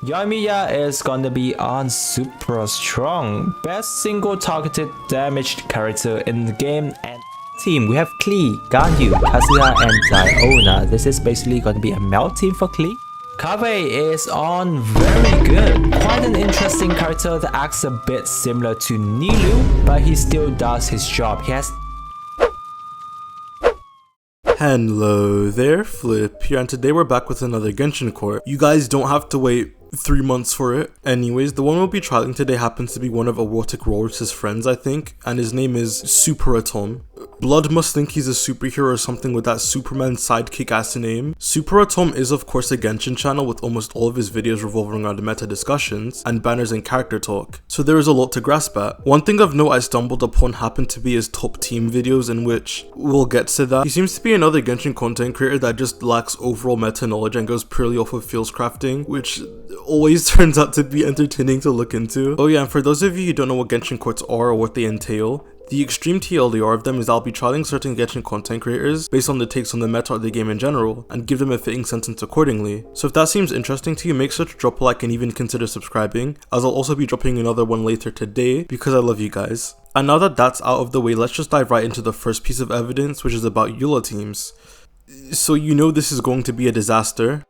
Yoimiya is gonna be on super strong, best single targeted damaged character in the game. And team, we have Klee, Ganyu, Kazuya and Diona. This is basically gonna be a melt team for Klee. Kaveh is on very good. Quite an interesting character that acts a bit similar to Nilou, but he still does his job. He has Hello there, Flip here, and today we're back with another Genshin core. You guys don't have to wait 3 months for it. Anyways, the one we'll be trialing today happens to be one of Erotic Walrus's friends, I think, and his name is Supera. Blood must think he's a superhero or something with that Superman sidekick ass name. Supera is of course a Genshin channel with almost all of his videos revolving around meta discussions and banners and character talk, so there is a lot to grasp at. One thing of note I stumbled upon happened to be his top team videos, in which we'll get to that. He seems to be another Genshin content creator that just lacks overall meta knowledge and goes purely off of feels crafting, which always turns out to be entertaining to look into. Oh yeah, and for those of you who don't know what Genshin courts are or what they entail, the extreme TLDR of them is I'll be trialing certain Genshin content creators based on the takes on the meta of the game in general, and give them a fitting sentence accordingly. So if that seems interesting to you, make sure to drop a like and even consider subscribing, as I'll also be dropping another one later today because I love you guys. And now that that's out of the way, let's just dive right into the first piece of evidence, which is about EULA teams. So you know this is going to be a disaster.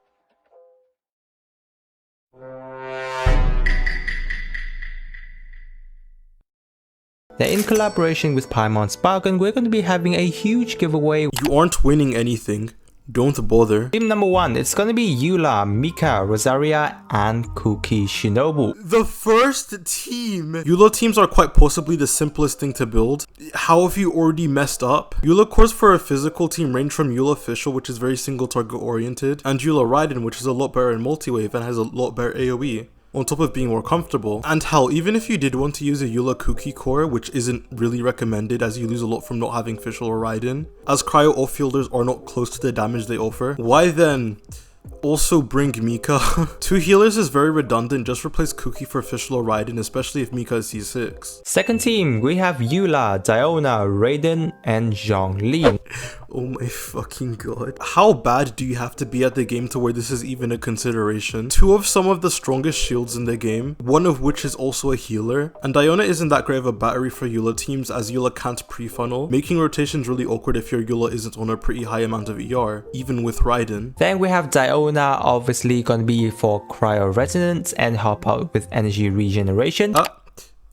in collaboration with Paimon's Bargain, we're going to be having a huge giveaway. You aren't winning anything. Don't bother. Team number 1, it's gonna be Eula, Mika, Rosaria, and Kuki Shinobu. The first team! Eula teams are quite possibly the simplest thing to build. How have you already messed up? Eula cores for a physical team range from Eula Official, which is very single target oriented, and Eula Raiden, which is a lot better in multi-wave and has a lot better AoE. On top of being more comfortable. And hell, even if you did want to use a Eula Kuki core, which isn't really recommended as you lose a lot from not having Fischl or Raiden, as cryo off-fielders are not close to the damage they offer, why then also bring Mika? 2 healers is very redundant, just replace Kuki for Fischl or Raiden, especially if Mika is C6. Second team, we have Eula, Diona, Raiden, and Zhongli. Oh my fucking god. How bad do you have to be at the game to where this is even a consideration? 2 of some of the strongest shields in the game, one of which is also a healer, and Diona isn't that great of a battery for Eula teams as Eula can't pre-funnel, making rotations really awkward if your Eula isn't on a pretty high amount of ER, even with Raiden. Then we have Diona, obviously gonna be for cryo resonance and help out with energy regeneration.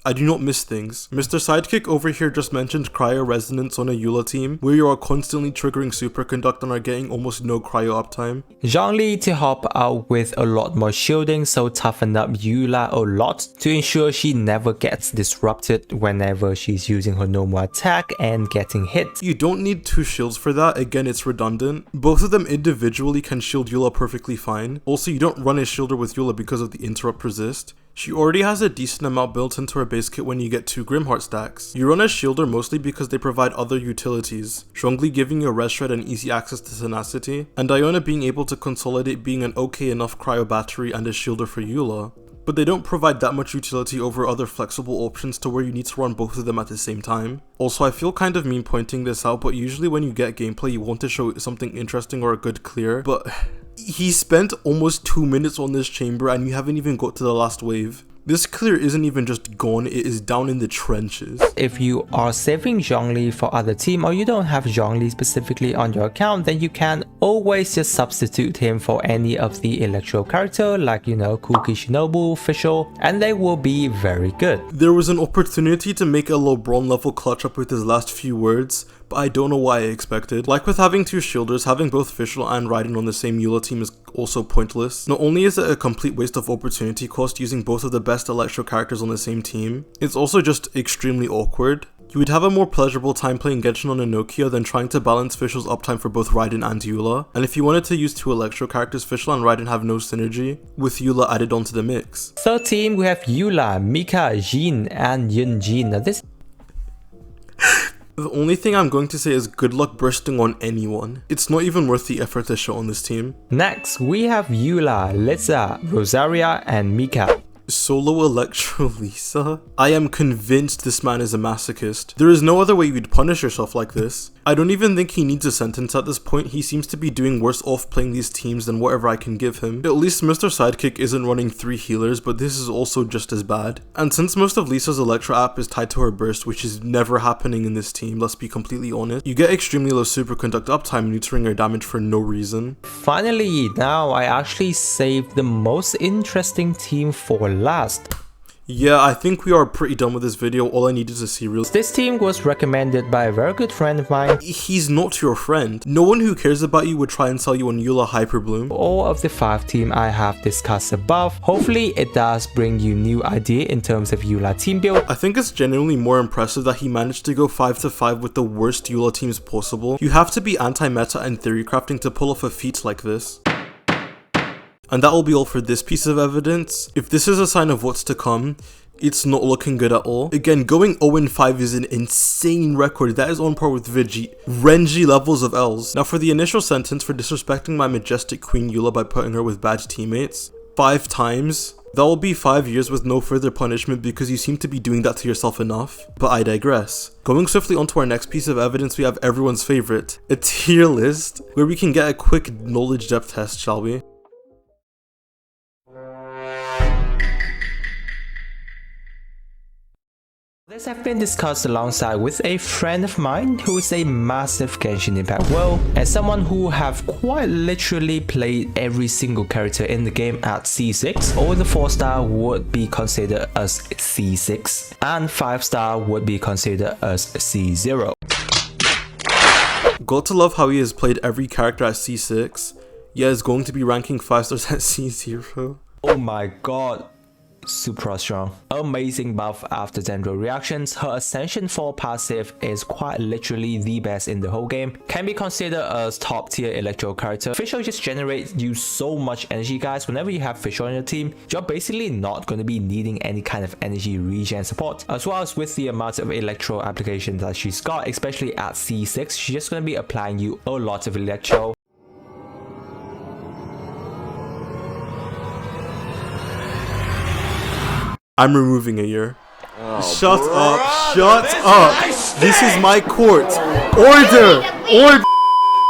I do not miss things. Mr. Sidekick over here just mentioned cryo resonance on a Eula team, where you are constantly triggering superconduct and are getting almost no cryo uptime. Zhongli to help out with a lot more shielding, so toughen up Eula a lot to ensure she never gets disrupted whenever she's using her normal attack and getting hit. You don't need 2 shields for that, again it's redundant. Both of them individually can shield Eula perfectly fine. Also, you don't run a shielder with Eula because of the interrupt resist. She already has a decent amount built into her base kit when you get 2 Grimheart stacks. You run a shielder mostly because they provide other utilities, Zhongli giving you a res shred and easy access to tenacity, and Diona being able to consolidate being an okay enough cryo battery and a shielder for Eula. But they don't provide that much utility over other flexible options to where you need to run both of them at the same time. Also, I feel kind of mean pointing this out, but usually when you get gameplay you want to show something interesting or a good clear, but he spent almost 2 minutes on this chamber and you haven't even got to the last wave. This clear isn't even just gone, it is down in the trenches. If you are saving Zhongli for other team or you don't have Zhongli specifically on your account, then you can always just substitute him for any of the electro character like, you know, Kuki Shinobu, Fischl, and they will be very good. There was an opportunity to make a LeBron level clutch up with his last few words, but I don't know why I expected. Like with having 2 shielders, having both Fischl and Raiden on the same Eula team is also pointless. Not only is it a complete waste of opportunity cost using both of the best electro characters on the same team, it's also just extremely awkward. You would have a more pleasurable time playing Genshin on a Nokia than trying to balance Fischl's uptime for both Raiden and Eula. And if you wanted to use 2 electro characters, Fischl and Raiden have no synergy, with Eula added onto the mix. Third team, we have Eula, Mika, Jin, and Yunjin. Now this The only thing I'm going to say is good luck bursting on anyone. It's not even worth the effort to show on this team. Next, we have Eula, Lisa, Rosaria, and Mika. Solo Electro Lisa? I am convinced this man is a masochist. There is no other way you'd punish yourself like this. I don't even think he needs a sentence at this point. He seems to be doing worse off playing these teams than whatever I can give him. At least Mr. Sidekick isn't running 3 healers, but this is also just as bad. And since most of Lisa's Electro app is tied to her burst, which is never happening in this team, let's be completely honest, you get extremely low superconduct uptime neutering her damage for no reason. Finally, now I actually saved the most interesting team for last. Yeah, I think we are pretty done with this video. All I needed to see real. This team was recommended by a very good friend of mine. He's not your friend. No one who cares about you would try and sell you on Eula Hyperbloom. All of the 5 teams I have discussed above. Hopefully it does bring you new idea in terms of Eula team build. I think it's genuinely more impressive that he managed to go 5-5 with the worst Eula teams possible. You have to be anti-meta and theory crafting to pull off a feat like this. And that will be all for this piece of evidence. If this is a sign of what's to come, it's not looking good at all. Again, going 0-5 is an insane record. That is on par with Veggie. Renji levels of L's. Now for the initial sentence for disrespecting my majestic Queen Eula by putting her with bad teammates 5 times, that will be 5 years with no further punishment because you seem to be doing that to yourself enough. But I digress. Going swiftly onto our next piece of evidence, we have everyone's favorite, a tier list, where we can get a quick knowledge depth test, shall we? This have been discussed alongside with a friend of mine who is a massive Genshin Impact world and someone who have quite literally played every single character in the game at C6. All the 4-star would be considered as C6 and 5-star would be considered as C0. Got to love how he has played every character at C6, yet is going to be ranking 5 stars at C0. Oh my god. Super strong. Amazing buff after Dendro reactions. Her Ascension 4 passive is quite literally the best in the whole game. Can be considered as top tier electro character. Fischl just generates you so much energy, guys. Whenever you have Fischl on your team, you're basically not going to be needing any kind of energy regen support. As well as with the amount of electro applications that she's got, especially at C6, she's just going to be applying you a lot of electro. I'm removing a year. Shut up. This is my court. Order.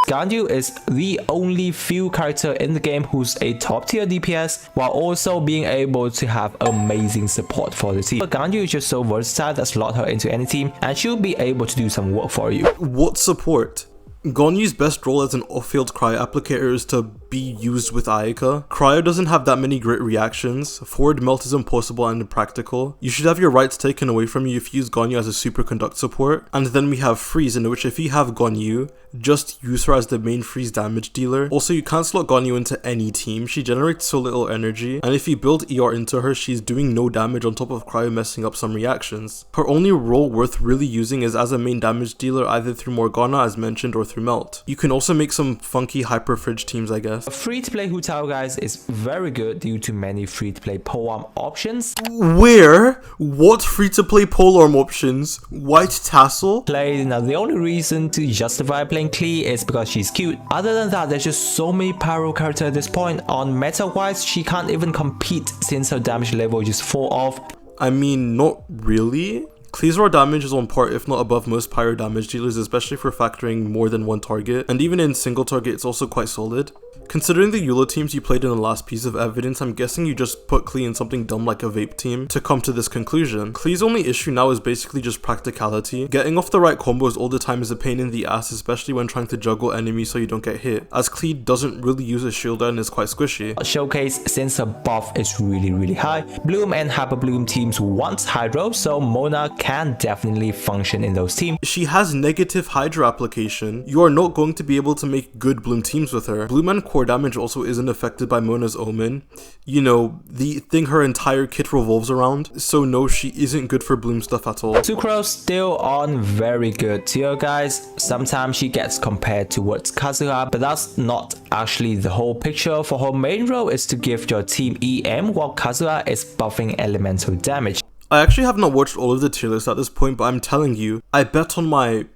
Ganyu is the only few character in the game who's a top tier DPS while also being able to have amazing support for the team. But Ganyu is just so versatile that slot her into any team and she'll be able to do some work for you. What support? Gonyu's best role as an off-field cryo applicator is to be used with Ayaka. Cryo doesn't have that many great reactions, forward melt is impossible and impractical. You should have your rights taken away from you if you use Gonyu as a superconduct support. And then we have Freeze, in which if you have Gonyu, just use her as the main freeze damage dealer. Also, you can't slot Gonyu into any team, she generates so little energy, and if you build ER into her, she's doing no damage on top of Cryo messing up some reactions. Her only role worth really using is as a main damage dealer either through Morgana as mentioned or through Melt. You can also make some funky hyper fridge teams, I guess. Free-to-play Hu Tao, guys, is very good due to many free-to-play polearm options. Where? What free-to-play polearm options? White Tassel? Now the only reason to justify playing Klee is because she's cute. Other than that, there's just so many pyro characters at this point. On meta-wise, she can't even compete since her damage level just fall off. I mean, not really. Klee's raw damage is on par if not above most pyro damage dealers, especially for factoring more than one target, and even in single target it's also quite solid. Considering the Eula teams you played in the last piece of evidence, I'm guessing you just put Klee in something dumb like a vape team to come to this conclusion. Klee's only issue now is basically just practicality. Getting off the right combos all the time is a pain in the ass, especially when trying to juggle enemies so you don't get hit, as Klee doesn't really use a shield and is quite squishy. Showcase, since her buff is really high, Bloom and Hyper Bloom teams want Hydro, so Mona can definitely function in those teams. She has negative Hydro application. You are not going to be able to make good Bloom teams with her. Bloom and core damage also isn't affected by Mona's Omen. You know, the thing her entire kit revolves around. So no, she isn't good for Bloom stuff at all. Sucrose still on very good tier, guys. Sometimes she gets compared towards Kazuha, but that's not actually the whole picture. For her main role is to give your team EM while Kazuha is buffing elemental damage. I actually have not watched all of the tier lists at this point, but I'm telling you, I bet on my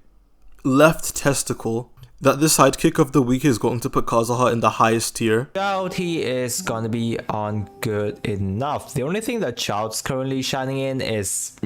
left testicle that the sidekick of the week is going to put Kazuha in the highest tier. Child, he is gonna be on good enough. The only thing that Child's currently shining in is,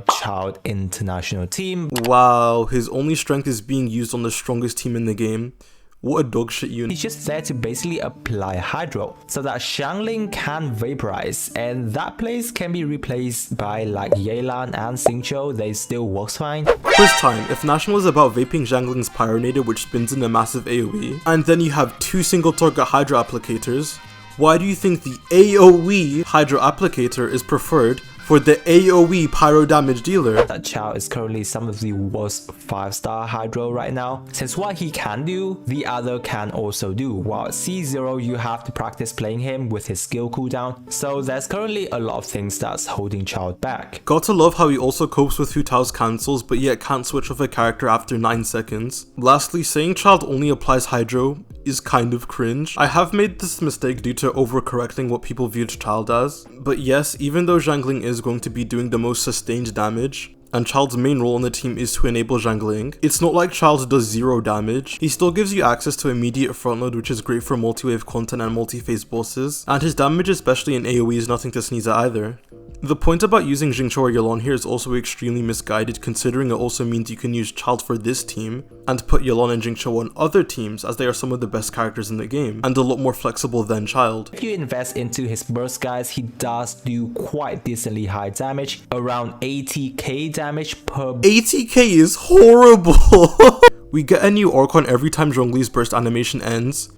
Child International Team. Wow, his only strength is being used on the strongest team in the game. What a dog shit unit. He's just there to basically apply Hydro so that Xiangling can vaporize, and that place can be replaced by like Yelan and Xingqiu. They still works fine. Quiz time. If National is about vaping Xiangling's Pyronator, which spins in a massive AoE, and then you have 2 single target Hydro applicators, why do you think the AoE Hydro applicator is preferred for the AoE Pyro damage dealer? That Chao is currently some of the worst 5-star Hydro right now, since what he can do, the other can also do, while at C0 you have to practice playing him with his skill cooldown, so there's currently a lot of things that's holding Chao back. Got to love how he also copes with Hu Tao's cancels, but yet can't switch off a character after 9 seconds. Lastly, saying Child only applies Hydro is kind of cringe. I have made this mistake due to overcorrecting what people viewed Child as, but yes, even though Xiangling is going to be doing the most sustained damage, and Child's main role on the team is to enable Xiangling, it's not like Child does 0 damage. He still gives you access to immediate frontload, which is great for multi-wave content and multi-phase bosses, and his damage, especially in AoE, is nothing to sneeze at either. The point about using Xingqiu or Yelan here is also extremely misguided, considering it also means you can use Child for this team and put Yelan and Xingqiu on other teams, as they are some of the best characters in the game and a lot more flexible than Child. If you invest into his burst, guys, he does do quite decently high damage, around 80k damage per. 80k is horrible! We get a new Orcon every time Zhongli's burst animation ends,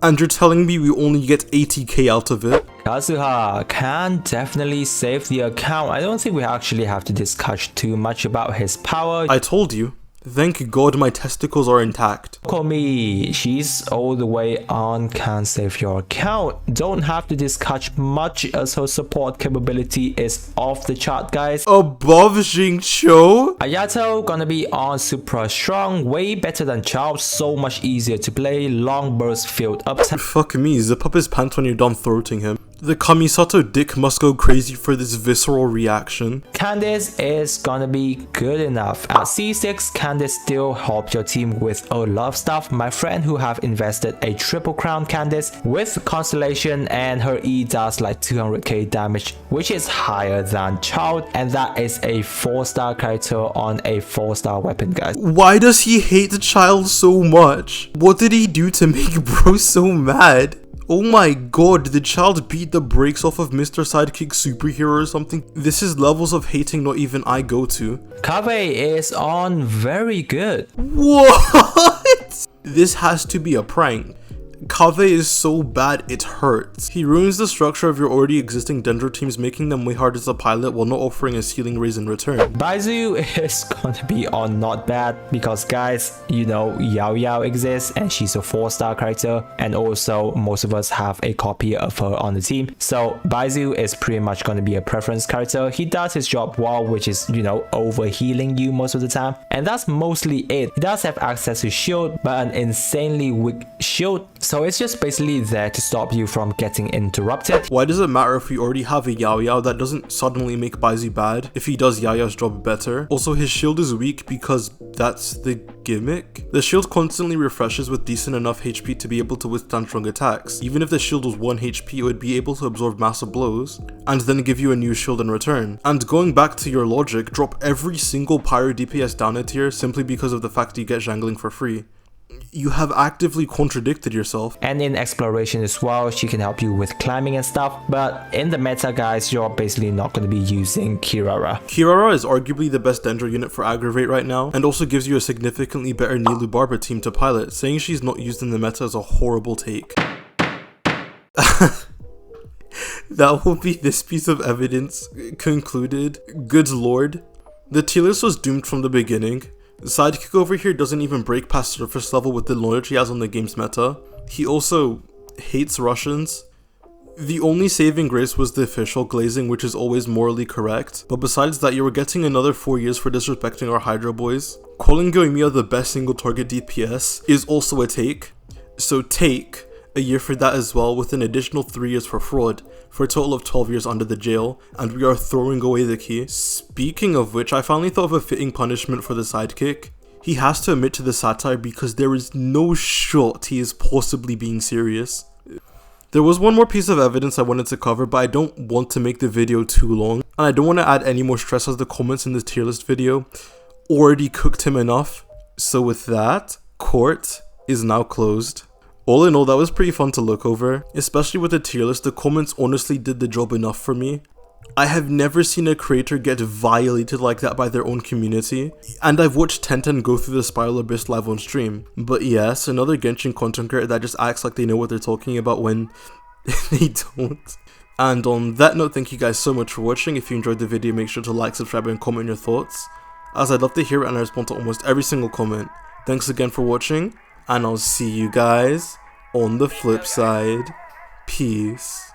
and you're telling me we only get 80k out of it? Kazuha can definitely save the account. I don't think we actually have to discuss too much about his power. I told you. Thank God my testicles are intact. Komi, she's all the way on, can save your account. Don't have to discuss much as her support capability is off the chart, guys. Above Xingqiu? Ayato gonna be on super strong, way better than Chao, so much easier to play, long burst filled up. Fuck me, zip up his pants when you're done throating him. The Kamisato dick must go crazy for this visceral reaction. Candice is gonna be good enough. At C6, Candice still helps your team with a lot of stuff. My friend who have invested a triple crown Candice with Constellation, and her E does like 200k damage, which is higher than Child, and that is a 4-star character on a 4-star weapon, guys. Why does he hate the Child so much? What did he do to make bro so mad? Oh my god, did the Child beat the brakes off of Mr. Sidekick Superhero or something? This is levels of hating not even I go to. Kaveh is on very good. What? This has to be a prank. Kaveh is so bad it hurts. He ruins the structure of your already existing Dendro teams, making them way harder to pilot while not offering a ceiling raise in return. Baizu is gonna be on not bad because, guys, Yao Yao exists and she's a 4-star character, and also most of us have a copy of her on the team. So Baizu is pretty much gonna be a preference character. He does his job well, which is, over healing you most of the time, and that's mostly it. He does have access to shield, but an insanely weak shield. So it's just basically there to stop you from getting interrupted. Why does it matter if we already have a Yao Yao? That doesn't suddenly make Baizu bad if he does Yao Yao's job better. Also, his shield is weak because that's the gimmick. The shield constantly refreshes with decent enough HP to be able to withstand strong attacks. Even if the shield was 1 HP, it would be able to absorb massive blows and then give you a new shield in return. And going back to your logic, drop every single Pyro DPS down a tier simply because of the fact you get Xiangling for free. You have actively contradicted yourself. And in exploration as well, she can help you with climbing and stuff, but in the meta, guys, you're basically not going to be using Kirara. Kirara is arguably the best Dendro unit for Aggravate right now, and also gives you a significantly better Nilu Barber team to pilot. Saying she's not used in the meta is a horrible take. That will be this piece of evidence concluded. Good lord. The tier list was doomed from the beginning. The sidekick over here doesn't even break past surface level with the knowledge he has on the game's meta. He also hates Russians. The only saving grace was the official glazing, which is always morally correct. But besides that, you were getting another 4 years for disrespecting our Hydra boys. Calling Yoimiya the best single target DPS is also a take. So take a year for that as well, with an additional 3 years for fraud, for a total of 12 years under the jail, and we are throwing away the key. Speaking of which, I finally thought of a fitting punishment for the sidekick. he has to admit to the satire because there is no shot he is possibly being serious. There was one more piece of evidence I wanted to cover, but I don't want to make the video too long, and I don't want to add any more stress as the comments in this tier list video already cooked him enough. So with that, court is now closed. All in all, that was pretty fun to look over, especially with the tier list. The comments honestly did the job enough for me. I have never seen a creator get violated like that by their own community, and I've watched Tenten go through the Spiral Abyss live on stream. But yes, another Genshin content creator that just acts like they know what they're talking about when they don't. And on that note, thank you guys so much for watching. If you enjoyed the video, make sure to like, subscribe, and comment your thoughts, as I'd love to hear it and I respond to almost every single comment. Thanks again for watching, and I'll see you guys on the flip side. Peace.